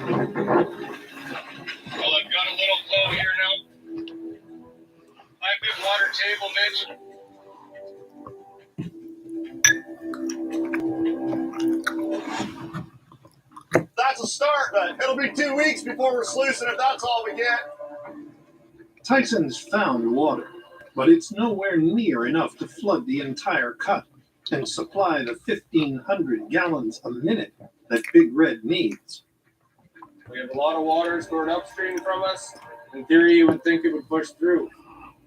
I've got a little flow here now. High big water table, Mitch. That's a start, but it'll be 2 weeks before we're sluicing if that's all we get. Tyson's found water, but it's nowhere near enough to flood the entire cut and supply the 1,500 gallons a minute that Big Red needs. We have a lot of water stored upstream from us. In theory, you would think it would push through,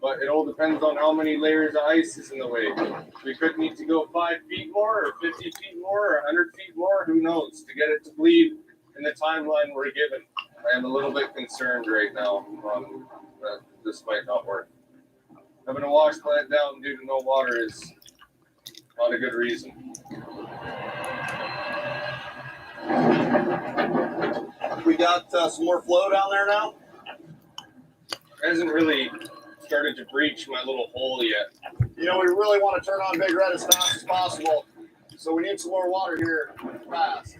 but it all depends on how many layers of ice is in the way. We could need to go 5 feet more, or 50 feet more, or 100 feet more, who knows, to get it to bleed in the timeline we're given. I am a little bit concerned right now that this might not work. Having a wash plant down due to no water is not a good reason. We got some more flow down there now? It hasn't really started to breach my little hole yet. You know, we really want to turn on Big Red as fast as possible, so we need some more water here fast.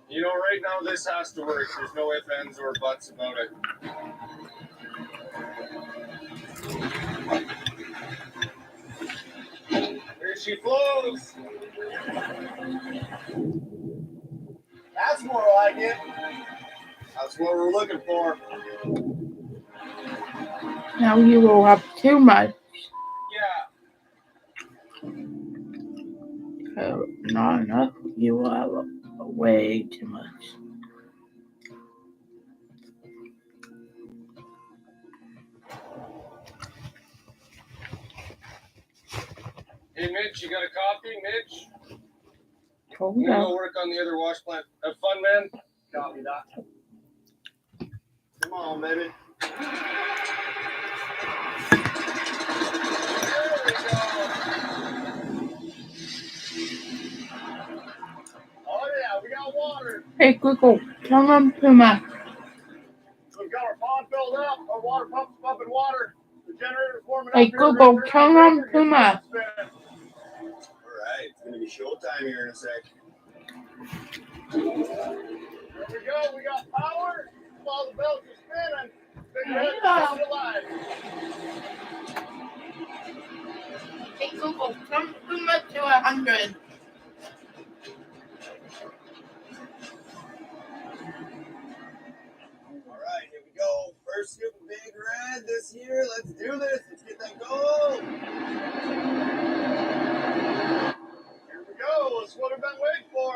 You know, right now this has to work. There's no ifs, ands, or buts about it. Here she flows. That's more like it. That's what we're looking for. Now you will have too much. Yeah. Not enough. You will have way too much. Hey, Mitch, you got a copy, Mitch? Oh, I'm gonna yeah. go work on the other wash plant. Have fun, man. Copy that. Come on, baby. There we go. Oh, yeah, we got water. Hey, Google, turn on Puma. We've got our pond filled up. Our water pump's pumping water. The generator's warming Hey, up. Google, turn on Puma. All right, it's going to be showtime here in a sec. There we go. We got power. While the belts are spinning, Big Red's coming alive. Hey, Google, turn Puma to 100. All right, here we go. First scoop of Big Red this year. Let's do this. Let's get that going. Here we go. That's what we've been waiting for.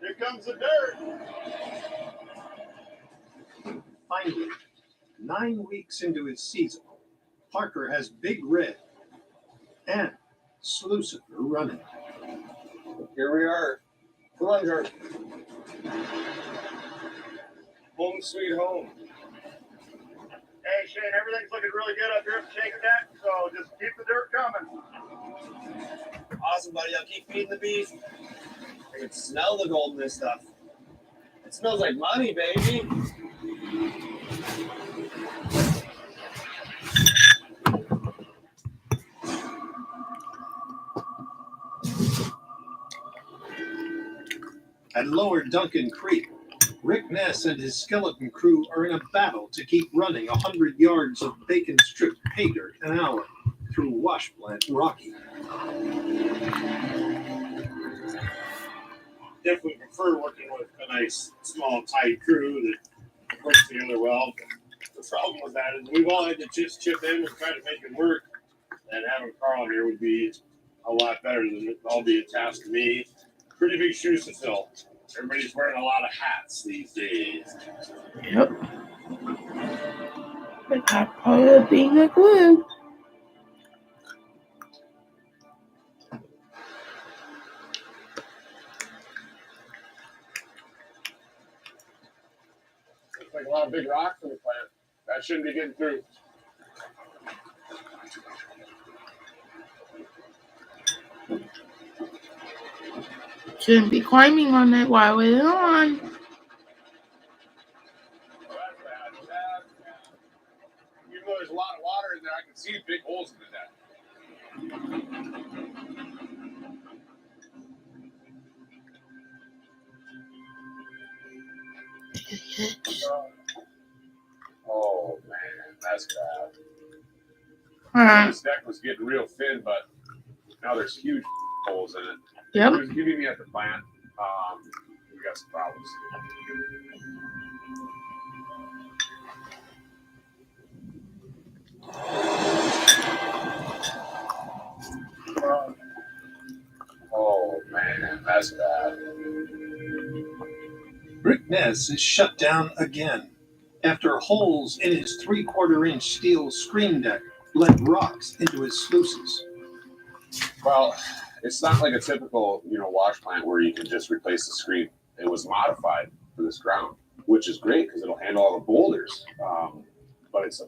Here comes the dirt. Finally, 9 weeks into his season, Parker has Big Red and Slucifer running. Here we are. Come on, George. Home sweet home. Hey, Shane, everything's looking really good up here at the Shake Deck, so just keep the dirt coming. Awesome, buddy. I'll keep feeding the beast. I can smell the gold in this stuff. It smells like money, baby. At Lower Duncan Creek, Rick Ness and his skeleton crew are in a battle to keep running 100 yards of bacon strip pay dirt an hour through Wash Plant Rocky. Definitely prefer working with a nice, small, tight crew that works together well. But the problem with that is we've all had to just chip in and try to make it work. And having Carl here would be a lot better than it all be a task to me. Pretty big shoes to fill. Everybody's wearing a lot of hats these days. Yep. But that's part of being a glue. Looks like a lot of big rocks in the plant. That shouldn't be getting through. Shouldn't be climbing on it while it's on. Oh, that's bad. That's bad. Even though there's a lot of water in there, I can see big holes in the deck. Oh man, that's Uh, bad. This deck was getting real thin, but now there's huge holes in it. yep. There's giving me at the plant. We got some problems. Oh man, that's bad. Rick Ness is shut down again after holes in his 3/4-inch steel screen deck let rocks into his sluices. Well, it's not like a typical, wash plant where you can just replace the screen. It was modified for this ground, which is great because it'll handle all the boulders. But it's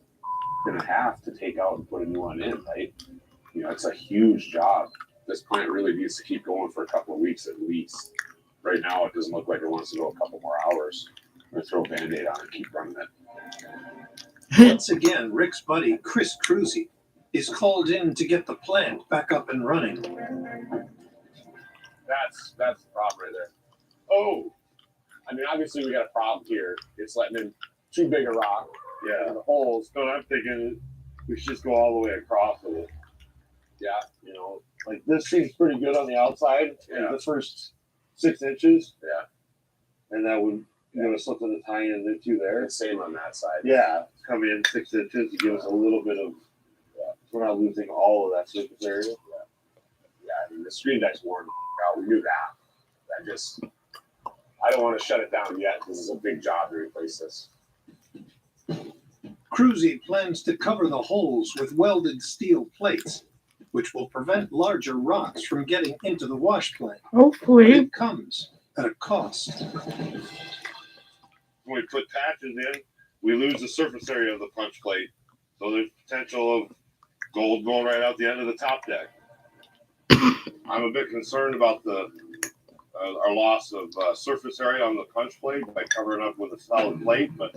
gonna have to take out and put a new one in, right? It's a huge job. This plant really needs to keep going for a couple of weeks at least. Right now, it doesn't look like it wants to go a couple more hours. I'm gonna throw a Band-Aid on it and keep running it. Once again, Rick's buddy, Chris Cruzy, is called in to get the plant back up and running. That's the problem right there. Oh, I mean, obviously we got a problem here. It's letting in too big a rock. Yeah. The holes. So I'm thinking we should just go all the way across with it. Yeah. Like this seems pretty good on the outside. Yeah. The first 6 inches. Yeah. And that would give us something to tie into there. And same on that side. Yeah. Come in 6 inches to give us a little bit of. We're not losing all of that surface area. Yeah, I mean, the screen deck's worn out. We knew that. I don't want to shut it down yet because it's a big job to replace this. Cruzy plans to cover the holes with welded steel plates, which will prevent larger rocks from getting into the wash plant. But Hopefully. it comes at a cost. When we put patches in, we lose the surface area of the punch plate. So there's potential of gold going right out the end of the top deck. I'm a bit concerned about our loss of surface area on the punch plate by covering up with a solid plate, but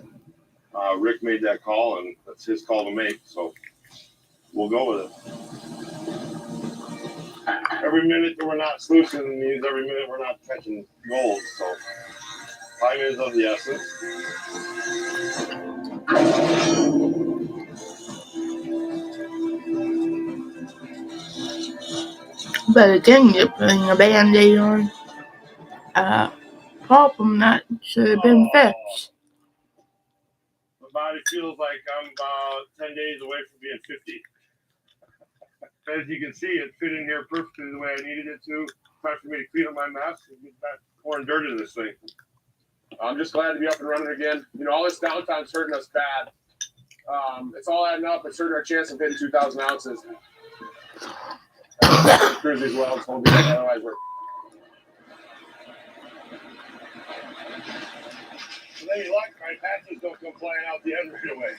Rick made that call, and that's his call to make, so we'll go with it. Every minute that we're not sluicing means every minute we're not catching gold, so time is of the essence. But again, you're putting a Band-Aid on a problem that should have been fixed. My body feels like I'm about 10 days away from being 50. As you can see, it fit in here perfectly the way I needed it to. Time for me to clean up my mess and get back pouring dirt into this thing. I'm just glad to be up and running again. All this downtime's hurting us bad. It's all adding up. It's hurting our chance of hitting 2,000 ounces. Cruzy's welds won't be there, otherwise we're. With any luck, my patches don't come flying out the end right away.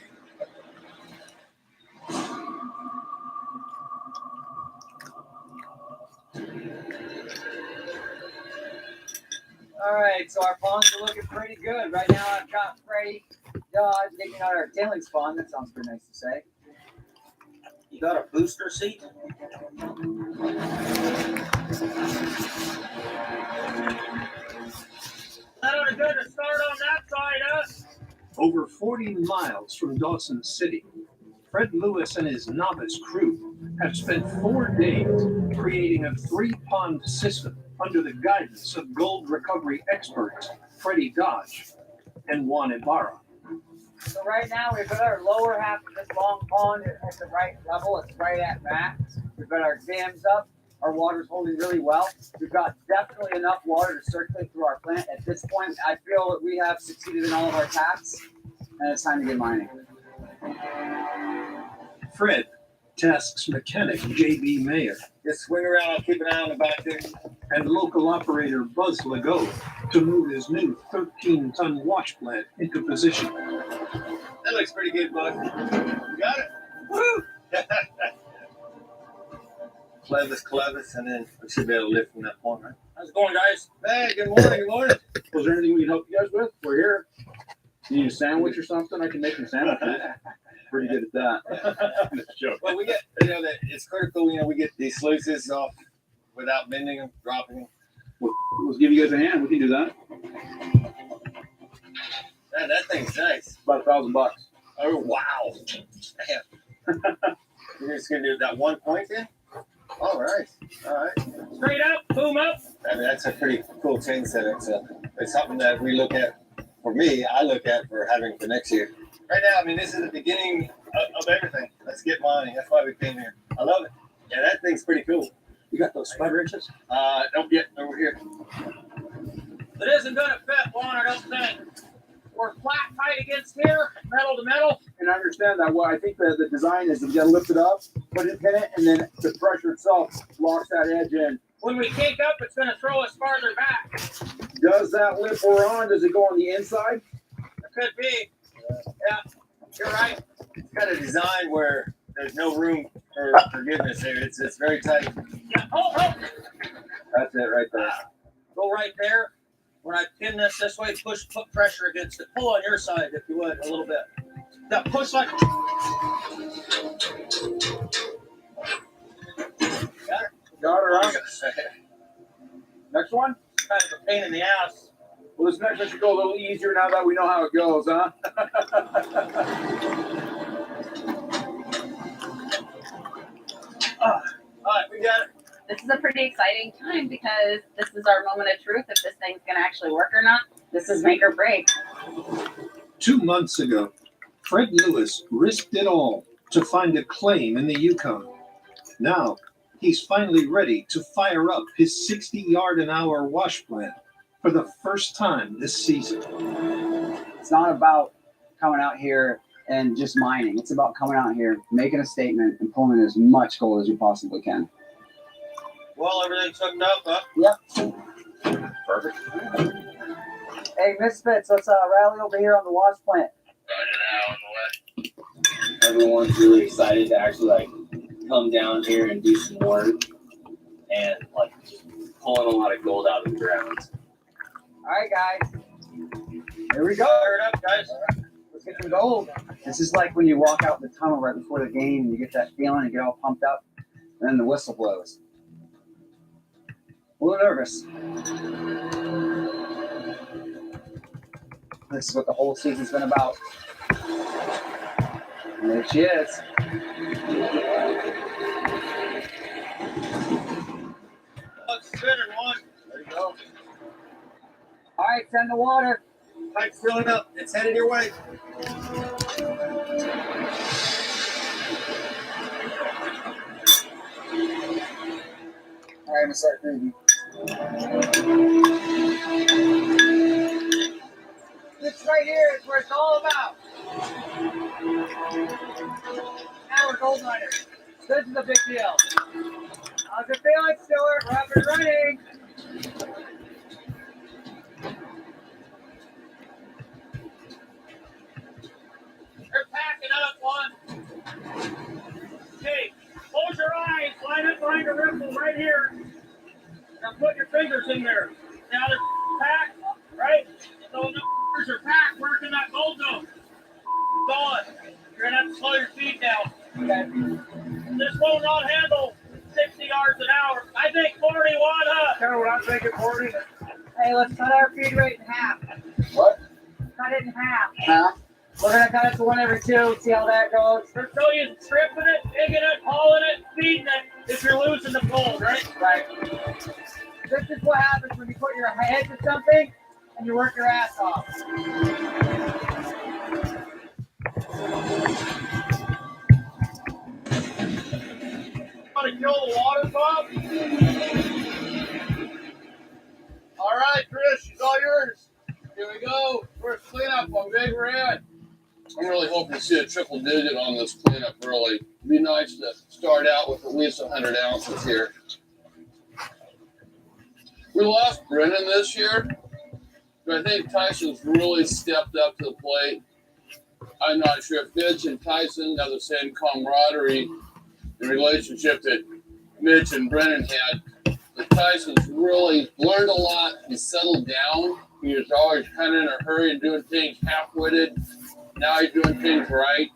All right, so our ponds are looking pretty good. Right now I've got Freddie Dodge digging out our tailings pond. That sounds pretty nice to say. You got a booster seat? That good to start on that side, huh? Over 40 miles from Dawson City, Fred Lewis and his novice crew have spent 4 days creating a 3-pond system under the guidance of gold recovery experts Freddie Dodge and Juan Ibarra. So right now we've got our lower half of this long pond at the right level. It's right at max. We've got our dams up. Our water's holding really well. We've got definitely enough water to circulate through our plant. At this point, I feel that we have succeeded in all of our tasks, and it's time to get mining. Fred tasks mechanic J.B. Mayer Just swing around. I'll keep an eye on the back there. and local operator Buzz Legault to move his new 13-ton wash plant into position. That looks pretty good, bud. You got it. Woo! Clevis, and then we should be able to lift from that point, right? How's it going, guys? Hey, good morning, good morning. Was there anything we can help you guys with? We're here. You need a sandwich or something? I can make some sandwiches. Pretty good at that. Well, we get, that it's critical, we get these sluices off without bending them, dropping them. Let's give you guys a hand. We can do that. Man, that thing's nice. About $1,000. Oh, wow. Damn. You're just going to do that 1 point then? All right. Straight up, boom up. I mean, that's a pretty cool chain setup. So it's something that we look at, for me, I look at for having for next year. Right now, I mean, this is the beginning of everything. Let's get money. That's why we came here. I love it. Yeah, that thing's pretty cool. You got those spread wrenches? Don't get over here. It isn't gonna fit one, I don't think. We're flat tight against here, metal to metal. And I understand that. Well, I think the design is to get lifted up, put it in it, and then the pressure itself locks that edge in. When we kink up, it's gonna throw us farther back. Does that lip we're on, does it go on the inside? It could be. Yeah, you're right. It's got a design where there's no room for forgiveness here. It's very tight. Yeah, oh. That's it right there. Go right there. When I pin this way, put pressure against it. Pull on your side, if you would, a little bit. Yeah, push like. Got her out. Next one? Kind of a pain in the ass. Well, this next one should go a little easier now that we know how it goes, huh? All right, we got it. This is a pretty exciting time because this is our moment of truth if this thing's going to actually work or not. This is make or break. 2 months ago, Fred Lewis risked it all to find a claim in the Yukon. Now, he's finally ready to fire up his 60-yard-an-hour wash plant for the first time this season. It's not about coming out here and just mining. It's about coming out here, making a statement, and pulling in as much gold as you possibly can. Well, everything's hooked up, huh? Yep. Perfect. Hey, Misfits, let's rally over here on the wash plant. Everyone's really excited to actually come down here and do some work and pulling a lot of gold out of the ground. All right, guys. Here we go. Fire it up, guys. Let's get some gold. This is like when you walk out the tunnel right before the game and you get that feeling and get all pumped up, and then the whistle blows. A little nervous. This is what the whole season's been about. And there she is. Let's spin in one. There you go. All right, send the water. Pipe's filling up. It's headed your way. All right, I'm going to start breathing. This right here is where it's all about. Now we're gold miners. This is a big deal. How's it feeling, Stuart? We're up and running. They're packing up one. Okay, close your eyes. Line up behind the rifle right here. Now put your fingers in there. Now they're packed, right? So the fingers are packed, working that gold zone. Going. You're gonna have to slow your feet down. Okay. This will not handle 60 yards an hour. I think 40 watt up. Kind of what I'm thinking, 40. Hey, let's cut our feed rate in half. What? Cut it in half. Half? We're gonna cut it to 1 every 2. See how that goes. There's no use stripping it, digging it, hauling it, feeding it if you're losing the gold, right? Right. This is what happens when you put your head to something and you work your ass off. Want to kill the water pump? All right, Chris, she's all yours. Here we go. First cleanup on Big Red. I'm really hoping to see a triple digit on this cleanup early. It'd be nice to start out with at least 100 ounces here. We lost Brennan this year, but I think Tyson's really stepped up to the plate. I'm not sure if Mitch and Tyson have the same camaraderie and relationship that Mitch and Brennan had. But Tyson's really learned a lot. He's settled down. He was always kind of in a hurry and doing things half-witted. Now he's doing things right.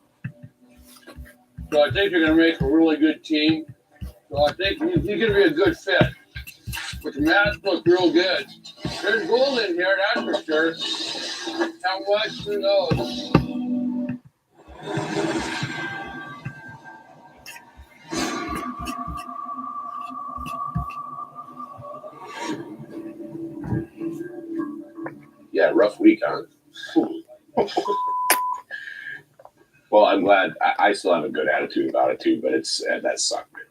So I think they're going to make a really good team. So I think he's going to be a good fit. But the mats look real good. There's gold in here, that's for sure. How much? Who knows? Yeah, rough week, huh? Well, I'm glad. I still have a good attitude about it too, but it's that sucked, man.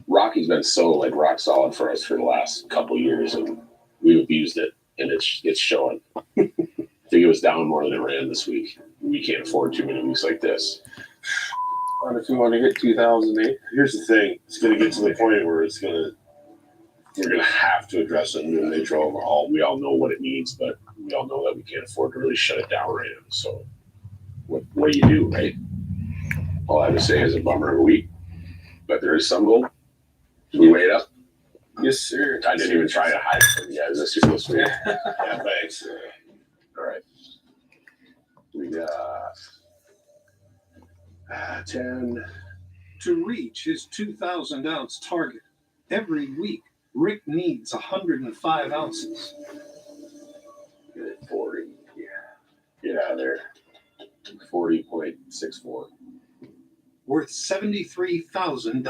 Rocky's been so like rock solid for us for the last couple years, and we've abused it, and it's showing. I think it was down more than it ran this week. We can't afford too many weeks like this. And if you want to hit 2008, Here's the thing: it's going to get to the point where we're going to have to address it in the major overhaul. We all know what it needs, but we all know that we can't afford to really shut it down right now. So, what do you do, right? All I have to say is a bummer of a week, but there is some goal. Did we weigh it up? yes, sir. I didn't even try to hide it from you guys. That's just so sweet. Yeah, thanks. All right. We got 10. To reach his 2,000 ounce target, every week, Rick needs 105 ounces. Good at 40. Yeah. Get out of there. 40.64. Worth $73,000.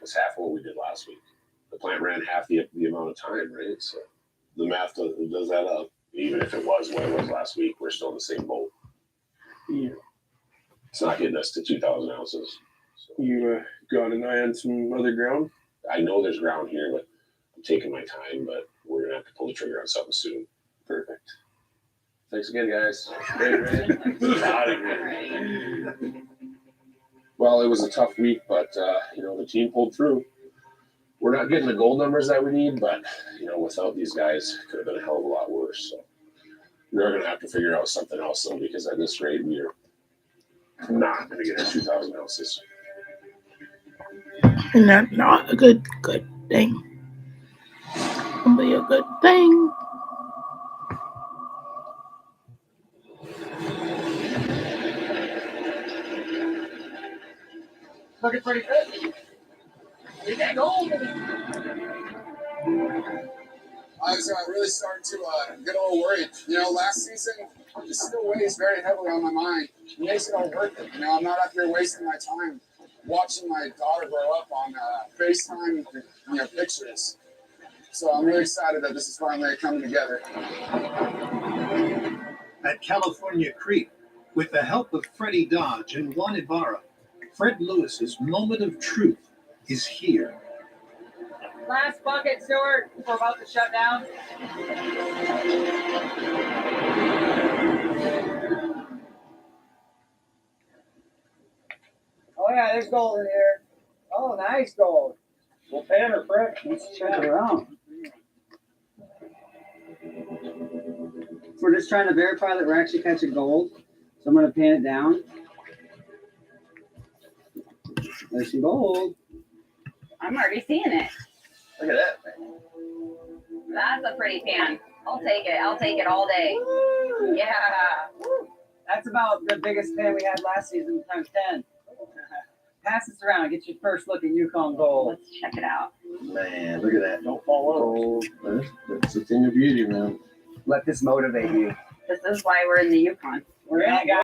That's half what we did last week. The plant ran half the amount of time, right? So the math does that up. Even if it was what it was last week, we're still in the same boat. Yeah. It's not getting us to 2,000 ounces. So You got an eye on some other ground? I know there's ground here, but I'm taking my time. But we're gonna have to pull the trigger on something soon. Perfect. Thanks again, guys. Well, it was a tough week, but the team pulled through. We're not getting the goal numbers that we need, but without these guys, it could have been a hell of a lot worse. So we're gonna have to figure out something else, though, because at this rate, we're not gonna get our 2,000 ounces. And that's not a good thing. It'll be a good thing. Looking pretty good. We got gold. I was really starting to get a little worried. Last season, it still weighs very heavily on my mind. It makes it all worth it. I'm not up here wasting my time watching my daughter grow up on FaceTime, pictures. So I'm really excited that this is finally coming together. At California Creek, with the help of Freddie Dodge and Juan Ibarra, Fred Lewis's moment of truth is here. Last bucket, Stuart. We're about to shut down. Oh yeah, there's gold in here. Oh, nice gold. We'll pan her, Fred. Let's check it out. We're just trying to verify that we're actually catching gold. So I'm going to pan it down. There's some gold. I'm already seeing it. Look at that. That's a pretty pan. I'll take it. I'll take it all day. Woo! Yeah. Woo! That's about the biggest pan we had last season times 10. Pass this around and get your first look at Yukon gold. Let's check it out. Man, look at that. Don't fall over. Gold. That's the thing of beauty, man. Let this motivate you. This is why we're in the Yukon. We're in it, guys.